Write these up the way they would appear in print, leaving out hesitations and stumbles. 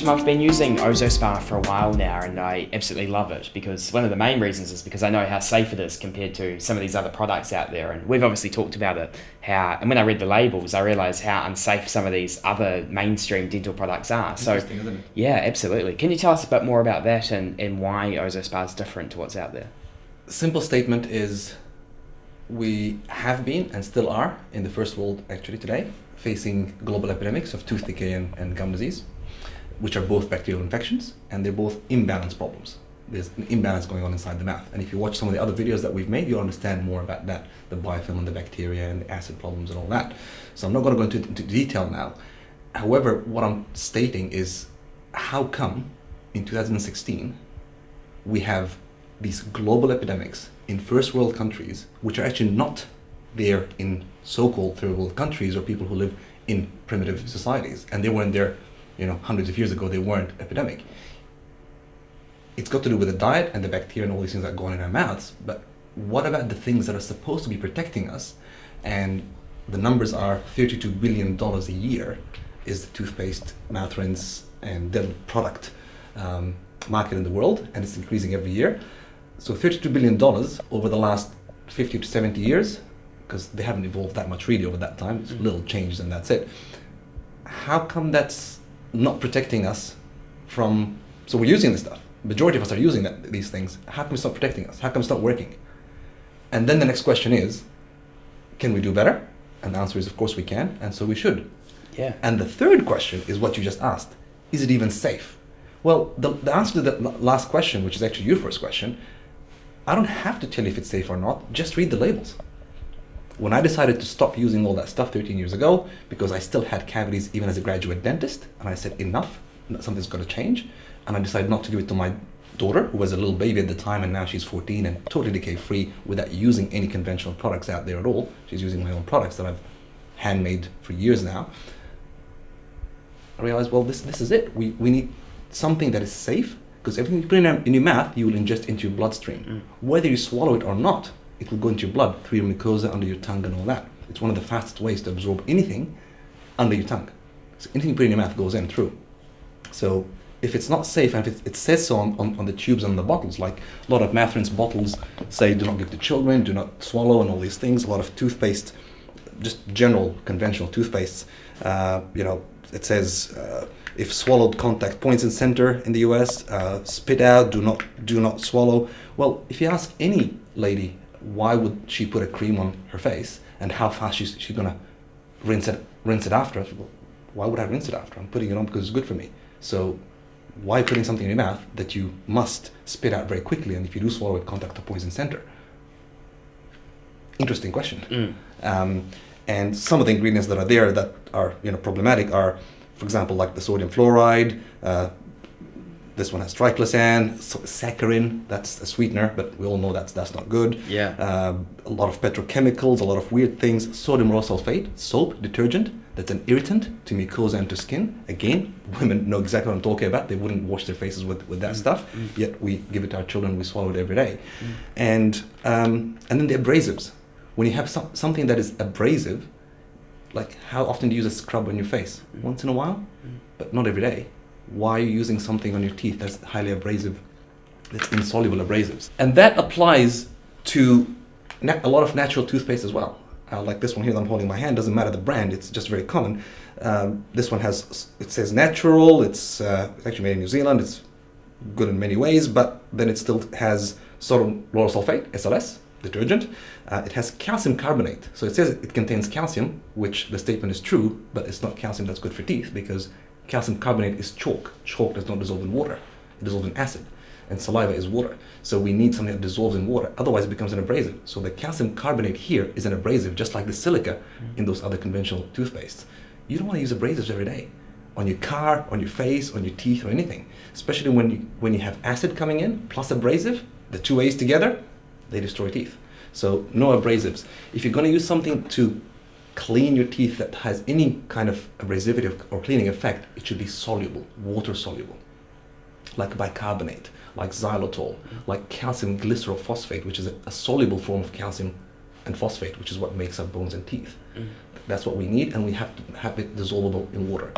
I've been using OzoSpa for a while now and I absolutely love it because one of the main reasons is because I know how safe it is compared to some of these other products out there, and we've obviously talked about it, and when I read the labels I realised how unsafe some of these other mainstream dental products are. So Interesting, isn't it? yeah, absolutely. Can you tell us a bit more about that and why OzoSpa is different to what's out there? Simple statement is we have been and still are in the first world actually today facing global epidemics of tooth decay and gum disease, which are both bacterial infections, and they're both imbalance problems. There's an imbalance going on inside the mouth. And if you watch some of the other videos that we've made, you'll understand more about that, the biofilm and the bacteria and the acid problems and all that. So I'm not going to go into detail now. However, what I'm stating is how come in 2016 we have these global epidemics in first world countries, which are actually not there in so-called third world countries or people who live in primitive societies, and they weren't there hundreds of years ago. They weren't epidemic. It's got to do with the diet and the bacteria and all these things that go on in our mouths, but what about the things that are supposed to be protecting us? And the numbers are $32 billion a year is the toothpaste, mouth rinse and dental product market in the world, and it's increasing every year. So $32 billion over the last 50 to 70 years, because they haven't evolved that much really over that time, it's little changes and that's it. How come that's not protecting us from, so we're using this stuff, majority of us are using these things, how come it's not protecting us? How come it's not working? And then the next question is, can we do better? And the answer is of course we can, and so we should. Yeah. And the third question is what you just asked, is it even safe? Well, the answer to that last question, which is actually your first question, I don't have to tell you if it's safe or not, just read the labels. When I decided to stop using all that stuff 13 years ago, because I still had cavities even as a graduate dentist, and I said enough, something's got to change, and I decided not to give it to my daughter, who was a little baby at the time, and now she's 14 and totally decay-free without using any conventional products out there at all. She's using my own products that I've handmade for years now. I realized, well, this is it. We need something that is safe, because everything you put in your mouth, you will ingest into your bloodstream. Whether you swallow it or not, it will go into your blood through your mucosa, under your tongue and all that. It's one of the fastest ways to absorb anything under your tongue. So anything you put in your mouth goes in through. So if it's not safe, and if it says so on the tubes and the bottles, like a lot of mouth rinse bottles say do not give to children, do not swallow and all these things, a lot of toothpaste, just general conventional toothpastes, it says if swallowed, contact points and center in the US, spit out, do not swallow. Well, if you ask any lady why would she put a cream on her face and how fast she's gonna rinse it after, well, why would I rinse it after? I'm putting it on because it's good for me. So why putting something in your mouth that you must spit out very quickly, and if you do swallow it, contact the poison center? Interesting question. And some of the ingredients that are there that are problematic are, for example, like the sodium fluoride. This one has triclosan, saccharin, that's a sweetener, but we all know that's not good. Yeah. A lot of petrochemicals, a lot of weird things. Sodium lauryl sulfate, soap, detergent, that's an irritant to mucosa and to skin. Again, women know exactly what I'm talking about. They wouldn't wash their faces with that stuff, yet we give it to our children, we swallow it every day. And then the abrasives. When you have something that is abrasive, like how often do you use a scrub on your face? Once in a while, but not every day. Why are you using something on your teeth that's highly abrasive, that's insoluble abrasives? And that applies to a lot of natural toothpaste as well. Like this one here that I'm holding in my hand, doesn't matter the brand, it's just very common. This one it says natural, it's actually made in New Zealand, it's good in many ways, but then it still has sodium lauryl sulfate, SLS, detergent. It has calcium carbonate, so it says it contains calcium, which the statement is true, but it's not calcium that's good for teeth, because calcium carbonate is chalk. Chalk does not dissolve in water. It dissolves in acid. And saliva is water. So we need something that dissolves in water. Otherwise it becomes an abrasive. So the calcium carbonate here is an abrasive, just like the silica in those other conventional toothpastes. You don't want to use abrasives every day. On your car, on your face, on your teeth, or anything. Especially when you have acid coming in, plus abrasive, the two A's together, they destroy teeth. So no abrasives. If you're going to use something to clean your teeth that has any kind of abrasivity or cleaning effect, it should be soluble, water soluble, like bicarbonate, like xylitol, like calcium glycerophosphate, which is a soluble form of calcium and phosphate, which is what makes our bones and teeth. That's what we need, and we have to have it dissolvable in water.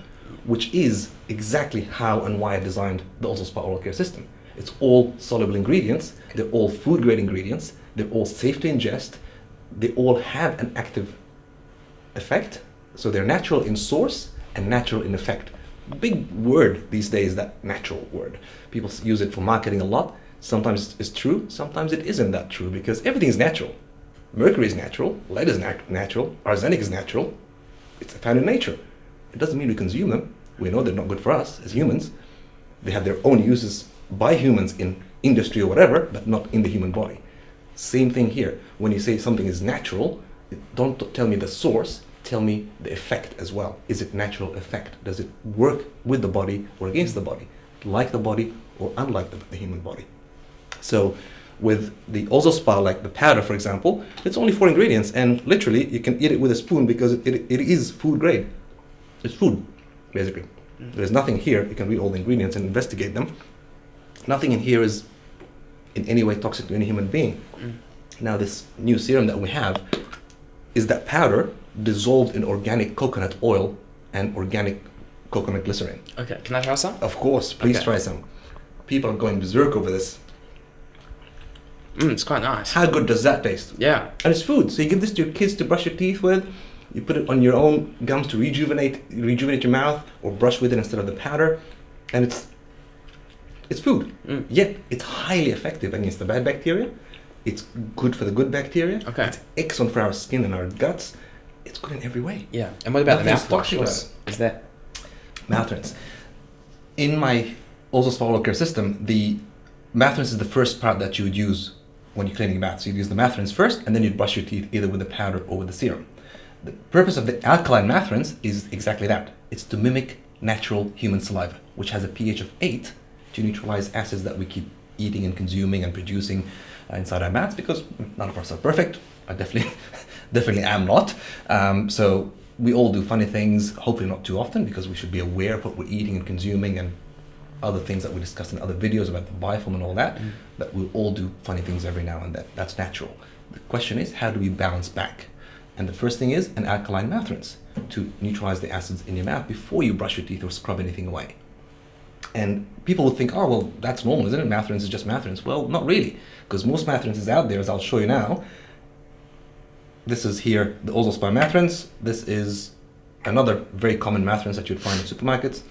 which is exactly how and why I designed the Also Spa oral care system. It's all soluble ingredients, they're all food grade ingredients, they're all safe to ingest, they all have an active effect, so they're natural in source and natural in effect. Big word these days, that natural word. People use it for marketing a lot. Sometimes it's true, sometimes it isn't that true, because everything is natural. Mercury is natural, lead is natural, arsenic is natural. It's found in nature. It doesn't mean we consume them. We know they're not good for us as humans. They have their own uses by humans in industry or whatever, but not in the human body. Same thing here. When you say something is natural, don't tell me the source, tell me the effect as well. Is it natural effect? Does it work with the body or against the body? Like the body or unlike the human body? So with the Also Spa, like the powder, for example, it's only 4 ingredients, and literally you can eat it with a spoon because it is food grade. It's food, basically. There's nothing here. You can read all the ingredients and investigate them. Nothing in here is in any way toxic to any human being. Now, this new serum that we have is that powder dissolved in organic coconut oil and organic coconut glycerin. Okay, can I try some? Of course, please Okay. try some. People are going berserk over this. It's quite nice. How good does that taste? Yeah. And it's food, so you give this to your kids to brush your teeth with. You put it on your own gums to rejuvenate your mouth, or brush with it instead of the powder, and it's food. Yet it's highly effective against the bad bacteria. It's good for the good bacteria. Okay. It's excellent for our skin and our guts. It's good in every way. Yeah. And what about the Nothing's mouthwash? toxic about Is that? Mouth rinse. In my Also Spa oral care system, the mouth rinse is the first part that you would use when you're cleaning your mouth. So you'd use the mouth rinse first, and then you'd brush your teeth either with the powder or with the serum. The purpose of the alkaline mouth rinse is exactly that. It's to mimic natural human saliva, which has a pH of 8 to neutralize acids that we keep eating and consuming and producing inside our mouths, because none of us are perfect. I definitely am not. So we all do funny things, hopefully not too often, because we should be aware of what we're eating and consuming and other things that we discussed in other videos about the biofilm and all that. But we'll all do funny things every now and then. That's natural. The question is, how do we balance back? And the first thing is an alkaline mouth rinse to neutralize the acids in your mouth before you brush your teeth or scrub anything away. And people would think, oh, well, that's normal, isn't it? Mouth rinse is just mouth rinse. Well, not really, because most mouth rinses out there, as I'll show you now. This is here, the Also Spa mouth rinse. This is another very common mouth rinse that you'd find in supermarkets,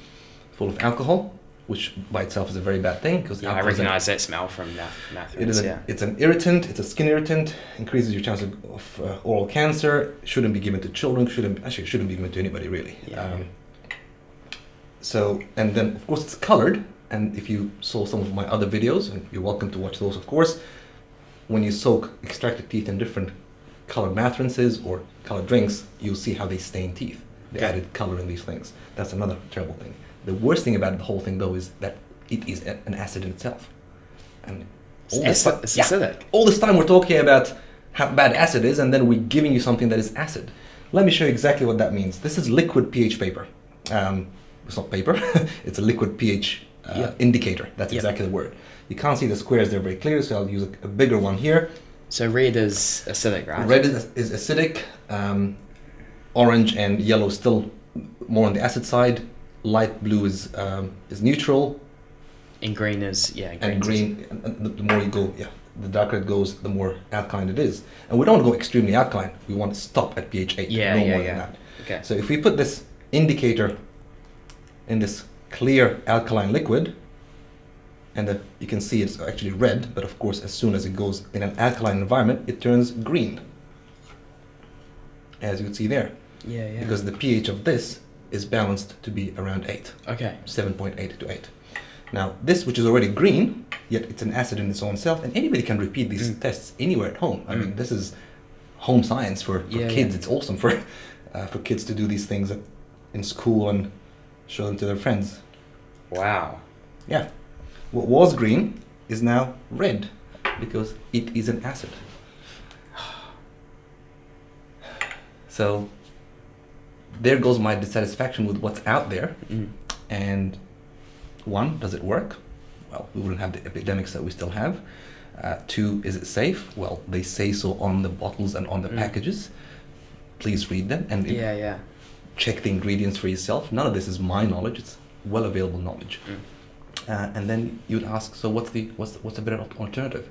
full of alcohol, which by itself is a very bad thing. Because I recognise that smell from mouth rinse, It's an irritant, it's a skin irritant, increases your chance of oral cancer, shouldn't be given to children, shouldn't be given to anybody really. Yeah. So, and then of course it's colored, and if you saw some of my other videos, and you're welcome to watch those of course, when you soak extracted teeth in different colored mouth rinses or colored drinks, you'll see how they stain teeth. They added color in these things. That's another terrible thing. The worst thing about the whole thing though is that it is an acid in itself. And it's acidic. All this time we're talking about how bad acid is, and then we're giving you something that is acid. Let me show you exactly what that means. This is liquid pH paper. It's not paper, it's a liquid pH indicator. That's exactly the word. You can't see the squares, they're very clear, so I'll use a bigger one here. So red is acidic, right? Red is acidic, orange and yellow still more on the acid side, light blue is neutral. And green is, and the more you go, the darker it goes, the more alkaline it is. And we don't want to go extremely alkaline, we want to stop at pH 8, no more than that. Okay. So if we put this indicator in this clear alkaline liquid, and you can see it's actually red, but of course as soon as it goes in an alkaline environment, it turns green, as you can see there. Because the pH of this is balanced to be around 8. Okay. 7.8 to 8. Now this, which is already green, yet it's an acid in its own self, and anybody can repeat these tests anywhere at home. I mean, this is home science for kids. It's awesome for kids to do these things in school and show them to their friends. Wow. Yeah. What was green is now red because it is an acid. So there goes my dissatisfaction with what's out there. And one, does it work? Well, we wouldn't have the epidemics that we still have. Two, is it safe? Well, they say so on the bottles and on the packages. Please read them. And check the ingredients for yourself. None of this is my knowledge. It's well available knowledge. And then you'd ask, so what's a better alternative?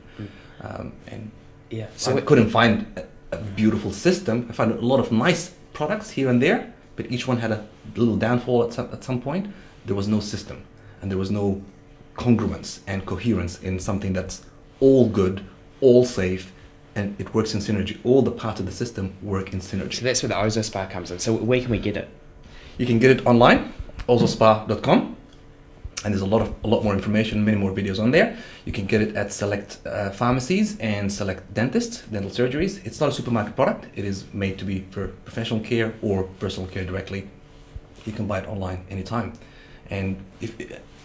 And Yeah. so I couldn't find a beautiful system. I found a lot of nice products here and there, but each one had a little downfall at some point. There was no system, and there was no congruence and coherence in something that's all good, all safe, and it works in synergy. All the parts of the system work in synergy. So that's where the Ozo Spa comes in. So where can we get it? You can get it online, ozospa.com. And there's a lot more information, many more videos on there. You can get it at select pharmacies and select dentists, dental surgeries. It's not a supermarket product. It is made to be for professional care or personal care directly. You can buy it online anytime. And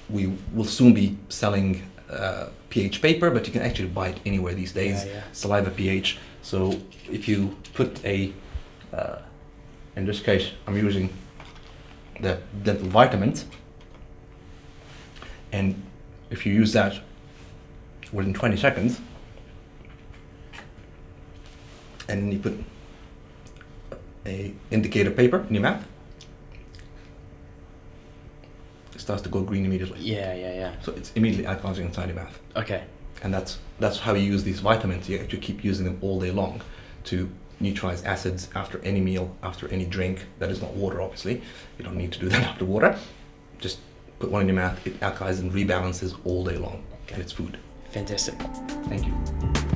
we will soon be selling pH paper, but you can actually buy it anywhere these days. Saliva pH. So if you put in this case, I'm using the dental vitamins. And if you use that within 20 seconds, and then you put a indicator paper in your mouth, it starts to go green immediately. Yeah. So it's immediately advancing inside your mouth. Okay. And that's how you use these vitamins. You actually keep using them all day long to neutralize acids after any meal, after any drink. That is not water, obviously. You don't need to do that after water. Just put one in your mouth, it alkalizes and rebalances all day long. Okay. And it's food. Fantastic. Thank you.